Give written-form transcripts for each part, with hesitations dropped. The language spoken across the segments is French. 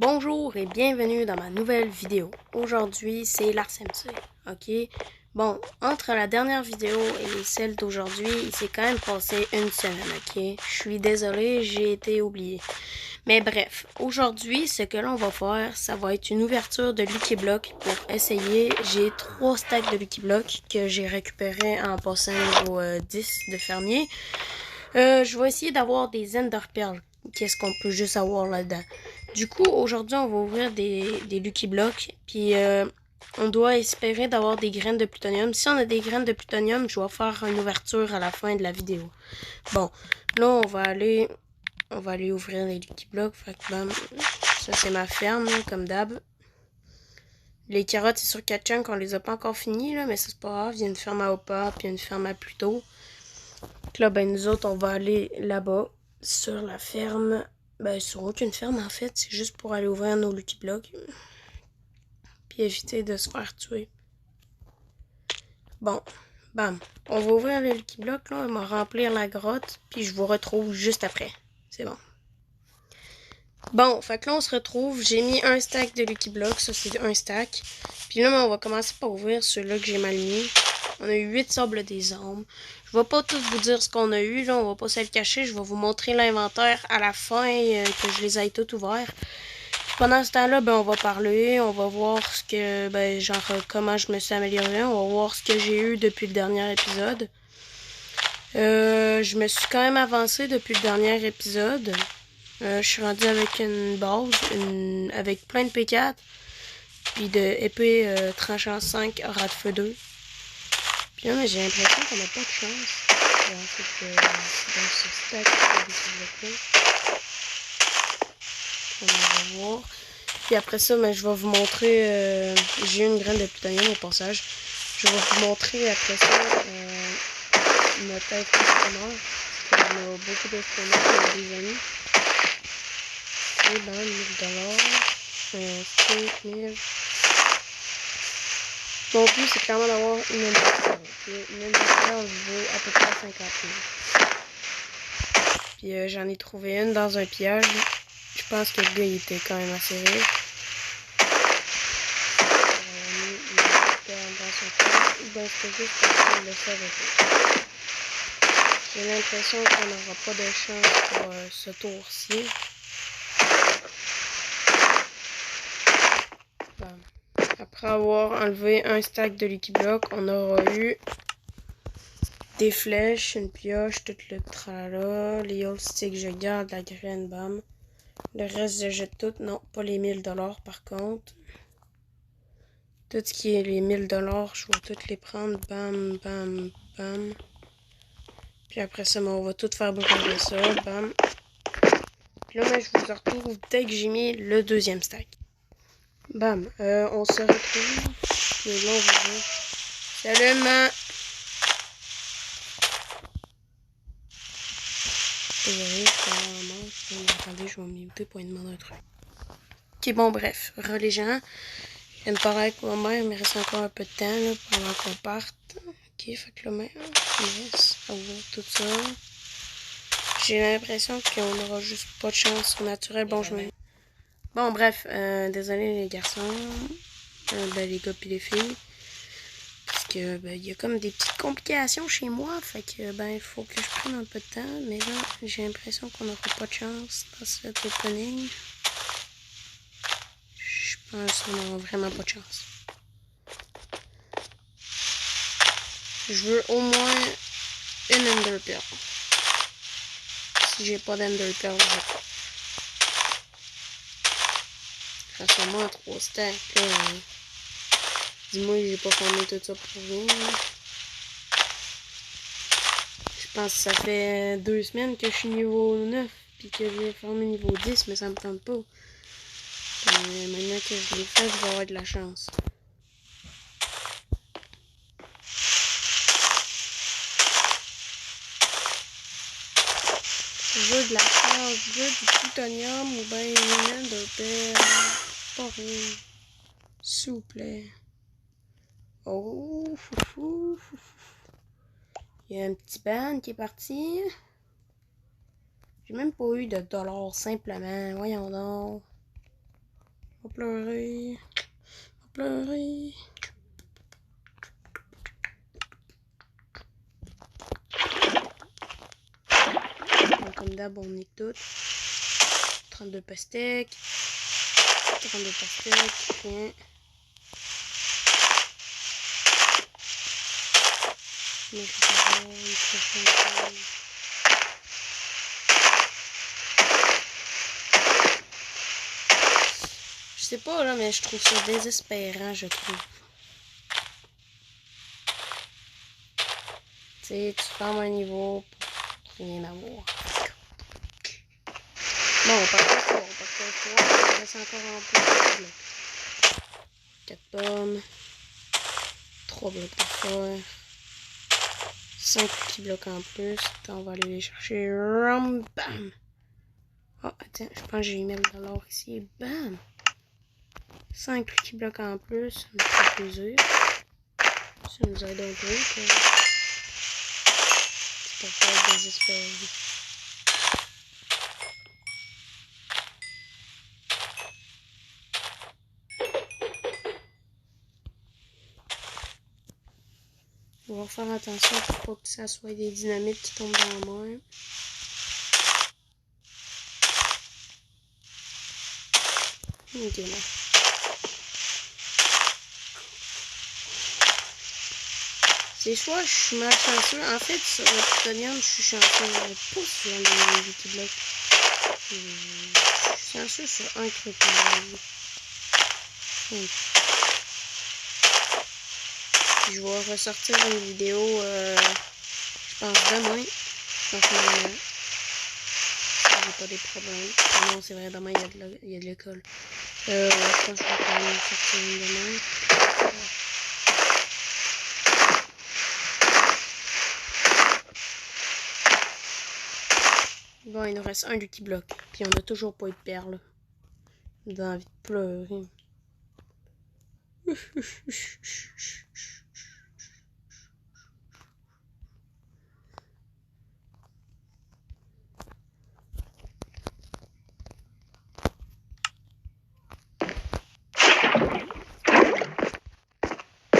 Bonjour et bienvenue dans ma nouvelle vidéo. Aujourd'hui, c'est l'ARSMC, ok? Bon, entre la dernière vidéo et celle d'aujourd'hui, il s'est quand même passé une semaine, ok? Je suis désolée, j'ai été oubliée. Mais bref, aujourd'hui, ce que l'on va faire, ça va être une ouverture de Lucky Block pour essayer. J'ai 3 stacks de Lucky Block que j'ai récupérés en passant niveau 10 de fermier. Je vais essayer d'avoir des Ender Pearls. Qu'est-ce qu'on peut juste avoir là-dedans? Du coup, aujourd'hui, on va ouvrir des Lucky Blocks. Puis, on doit espérer d'avoir des graines de plutonium. Si on a des graines de plutonium, je vais faire une ouverture à la fin de la vidéo. Bon, là, on va aller ouvrir les Lucky Blocks. Fait que, bam, ça, c'est ma ferme, là, comme d'hab. Les carottes, c'est sur 4 chunks, on les a pas encore finies, là, mais c'est pas grave. Il y a une ferme à Opa, puis une ferme à Pluto. Là, ben, nous autres, on va aller là-bas, sur la ferme. Ben, sur aucune ferme, en fait. C'est juste pour aller ouvrir nos Lucky Blocks. Puis éviter de se faire tuer. Bon, bam. On va ouvrir le Lucky Block, là. On va remplir la grotte. Puis je vous retrouve juste après. C'est bon. Bon, fait que là, on se retrouve. J'ai mis un stack de Lucky Block. Ça, c'est un stack. Puis là, on va commencer par ouvrir ceux-là que j'ai mal mis. On a eu 8 sables des armes. Je vais pas tout vous dire ce qu'on a eu, là. On va pas se le cacher. Je vais vous montrer l'inventaire à la fin, que je les aille tout ouverts. Puis pendant ce temps-là, ben, on va parler. On va voir ce que, ben, genre, comment je me suis améliorée. On va voir ce que j'ai eu depuis le dernier épisode. Je me suis quand même avancée depuis le dernier épisode. Je suis rendue avec une base, avec plein de P4, puis de épée tranchant 5, rat de feu 2. Puis là, j'ai l'impression qu'on n'a pas de chance. Dans ce stack on va voir. Puis après ça, ben, je vais vous montrer. J'ai eu une graine de plutonium au passage. Je vais vous montrer après ça notre espioneur. Parce qu'on a beaucoup d'espionneurs, des amis. Et ben, 1000$. 5000. Mon but, c'est clairement d'avoir une industrielle. Une industrielle vaut à peu près 50 000. Puis j'en ai trouvé une dans un piège. Je pense que le gars, il était quand même assez riche. Dans son piège. Ou bien c'était juste parce qu'il le savait pas. J'ai l'impression qu'on n'aura pas de chance pour ce tour-ci. Après avoir enlevé un stack de Lucky Block, on aura eu des flèches, une pioche, tout le tralala, les old sticks, je garde la graine, bam. Le reste, je jette tout. Non, pas les 1000$ par contre. Tout ce qui est les 1000$, je vais toutes les prendre, bam, bam, bam. Puis après ça, on va tout faire brûler ça, bam. Puis là, je vous retrouve dès que j'ai mis le deuxième stack. Bam, on se retrouve. Puis là, on va voir. Salut, maman! Désolé, attendez, je vais me muter pour lui demander un truc. Ok, bon, bref. Les gens. Je viens de parler avec ma mère, il me reste encore un peu de temps là, pendant qu'on parte. Ok, fait que là, on laisse ouvrir tout ça. J'ai l'impression qu'on n'aura juste pas de chance au naturel. Bon, je me... Bon, bref, désolé les garçons. Ben, les gars puis les filles. Parce que, ben, il y a comme des petites complications chez moi. Fait que, ben, il faut que je prenne un peu de temps. Mais là, j'ai l'impression qu'on n'aura pas de chance dans cet opening. Je pense qu'on n'aura vraiment pas de chance. Je veux au moins une Ender Pearl. Si j'ai pas d'Ender Pearl, je vais pas. Rassure-moi, 3 stacks. Dis-moi que j'ai pas formé tout ça pour rien. Je pense que ça fait 2 semaines que je suis niveau 9. Puis que j'ai formé niveau 10, mais ça me tente pas. Maintenant que je l'ai fait, je vais avoir de la chance. Je veux de la chance, je veux du plutonium ou bien une Ender Pearl. Pas rien. S'il vous plaît. Oh, foufou, foufou. Il y a un petit ban qui est parti. J'ai même pas eu de dollars simplement. Voyons donc. On va pleurer. On va pleurer. Donc, comme d'hab, on nique tout. 32 pastèques. 32 pastèques. Rien. Je sais pas là, mais je trouve ça désespérant, je trouve. Tu sais, tu fermes un niveau pour rien avoir. Bon, on part pas fort, il reste encore un peu de 4 pommes, 3 blocs de fer, 5 petits blocs en plus. Attends, on va aller les chercher. Bam! Oh, attends, je pense que j'ai mis le dollar ici. Bam! 5 petits blocs en plus, ça me fait plaisir. Ça nous aide un peu. C'est pour faire désespéré. On va faire attention pour pas que ça soit des dynamites qui tombent dans la main. Ok, là. C'est soit je suis malchanceux. En fait, sur le plutonium, je suis chanceux. Pas sur les Lucky Block. Je suis chanceux sur un truc. Je vais ressortir une vidéo, je pense demain. Donc, j'ai pas des problèmes. Ah non, c'est vrai, demain, il y a de l'école. Ouais, je pense que je vais quand même sortir une demain. Bon, il nous reste un Lucky Block. Puis on a toujours pas eu de perles. J'ai envie de pleurer.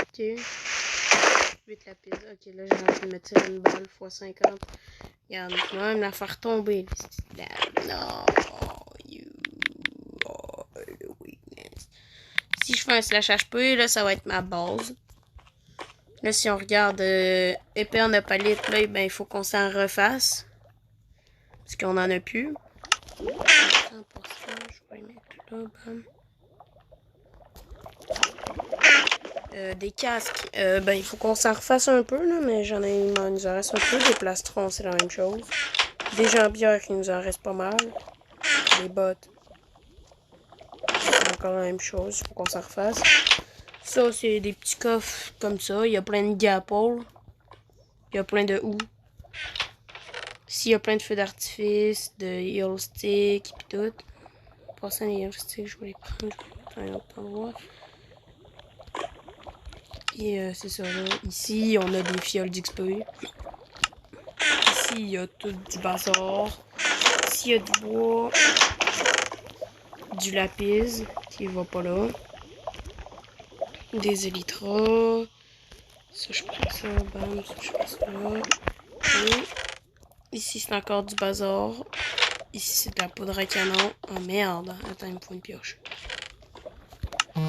Ok. 8 lapis. Ok, là, j'ai envie de me tirer une balle x 50. Regarde, je vais même la faire tomber. Non, you are the weakness. Si je fais un slash HP, là, ça va être ma base. Là, si on regarde épée en opalite, là, ben, il faut qu'on s'en refasse. Parce qu'on en a plus. 100%, je vais mettre là, bam. Des casques, ben il faut qu'on s'en refasse un peu, là, mais il nous en reste un peu. Des plastrons, c'est la même chose. Des jambières, il nous en reste pas mal. Des bottes, c'est encore la même chose, il faut qu'on s'en refasse. Ça, c'est des petits coffres comme ça. Il y a plein de gapple. Il y a plein de houes. Ici, il y a plein de feux d'artifice, de heal stick et tout. Passant les heal sticks, je vais les prendre. Je vais les mettre à un autre endroit. Et c'est ça là. Ici, on a des fioles d'XP. Ici, il y a tout du bazar. Ici, il y a du bois. Du lapis, qui va pas là. Des élytras. Ça, je prends ça. Bam, ça, je prends ça là. Et ici, c'est encore du bazar. Ici, c'est de la poudre à canon. Oh merde. Attends, il me faut une pioche. Ok,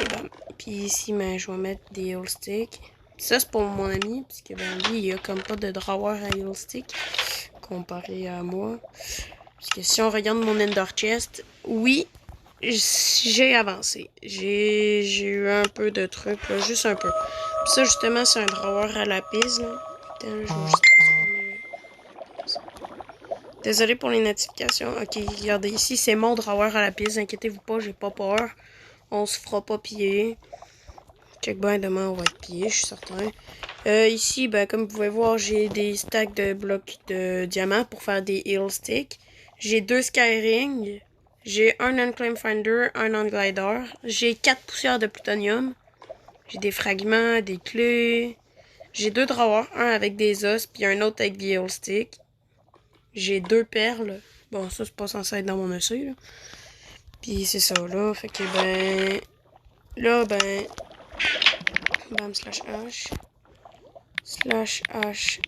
bam. Puis ici, ben, je vais mettre des heal sticks. Ça, c'est pour mon ami, parce que ben, lui, il a comme pas de drawer à heal stick comparé à moi. Parce que si on regarde mon Ender Chest, oui, j'ai avancé. J'ai eu un peu de trucs, là, juste un peu. Puis ça, justement, c'est un drawer à lapis. Là. Putain, là, je vais juste désolé pour les notifications. Ok, regardez, ici, c'est mon drawer à lapis. Inquiétez-vous pas, j'ai pas peur. On se fera pas piller. Check ben, demain, on va être pillé, je suis certain. Ici, ben, comme vous pouvez voir, j'ai des stacks de blocs de diamants pour faire des heal sticks. J'ai 2 skyrings. J'ai un unclaimed finder, un unglider. J'ai 4 poussières de plutonium. J'ai des fragments, des clés. J'ai 2 drawers, un avec des os, puis un autre avec des heal sticks. J'ai 2 perles. Bon, ça, c'est pas censé être dans mon essai, là. Puis c'est ça, là. Fait que, ben... Là, ben... Bam, slash H. Slash H.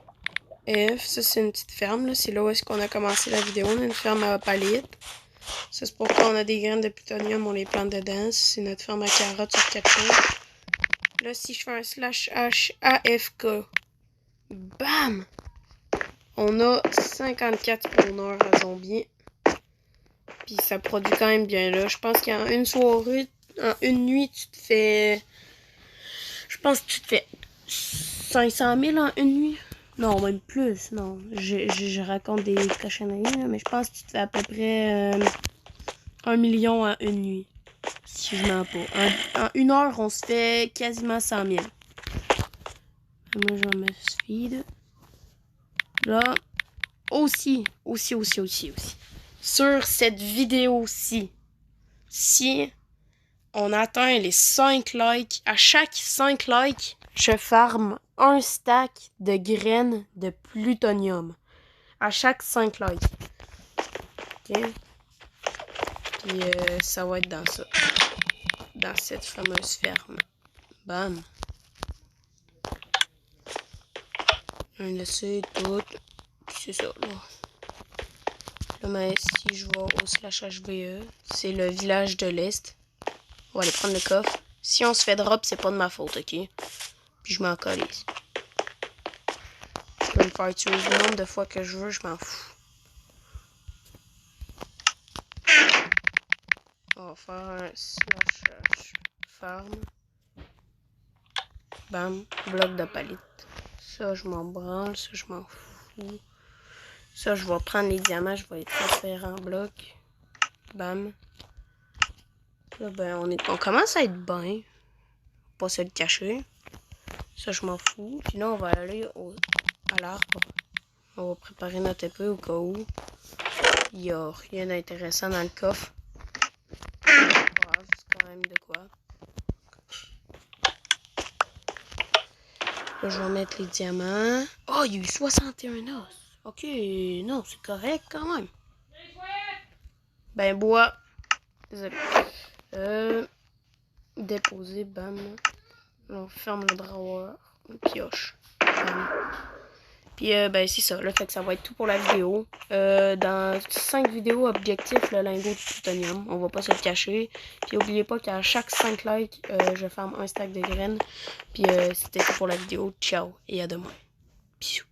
F. Ça, c'est une petite ferme, là. C'est là où est-ce qu'on a commencé la vidéo. On a une ferme à palette. Ça, c'est pourquoi on a des graines de plutonium, on les plante dedans. C'est notre ferme à carottes sur 4 choses. Là, si je fais un slash H AFK, bam! On a 54 spawners à zombies. Puis ça produit quand même bien là. Je pense qu'en une soirée, en une nuit, tu te fais... Je pense que tu te fais 500 000 en une nuit. Non, même plus. Non, je raconte des cochonneries, là, mais je pense que tu te fais à peu près 1 million en une nuit. Si je mens pas. En une heure, on se fait quasiment 100 000. Moi, je vais mettre feed. Là, aussi. Sur cette vidéo-ci, si on atteint les 5 likes, à chaque 5 likes, je farme un stack de graines de plutonium. À chaque 5 likes. Ok? Puis ça va être dans ça. Dans cette fameuse ferme. Bam. Un laisser tout. C'est ça, là. Là, mais si je vais au slash HVE, c'est le village de l'Est. On va aller prendre le coffre. Si on se fait drop, c'est pas de ma faute, ok? Puis je m'en calisse. Je peux me faire tuer le nombre de fois que je veux, je m'en fous. On va faire un slash farm. Bam. Bloc de palette. Ça, je m'en branle. Ça, je m'en fous. Ça, je vais prendre les diamants. Je vais les transférer en bloc. Bam. Là, ben, on commence à être bien. Pas se le cacher. Ça, je m'en fous. Puis là, on va aller à l'arbre. On va préparer notre épée au cas où. Il n'y a rien d'intéressant dans le coffre. C'est quand même de quoi. Là, je vais mettre les diamants. Oh, il y a eu 61 os. Ok, non, c'est correct quand même. Ben, bois. Désolé. Déposer, bam. Là, on ferme le drawer. On pioche. Bam. Puis, ben, c'est ça. Là, fait que ça va être tout pour la vidéo. Dans 5 vidéos objectifs, le lingot de plutonium. On va pas se le cacher. Puis, n'oubliez pas qu'à chaque 5 likes, je ferme un stack de graines. Puis, c'était tout pour la vidéo. Ciao et à demain. Bisous.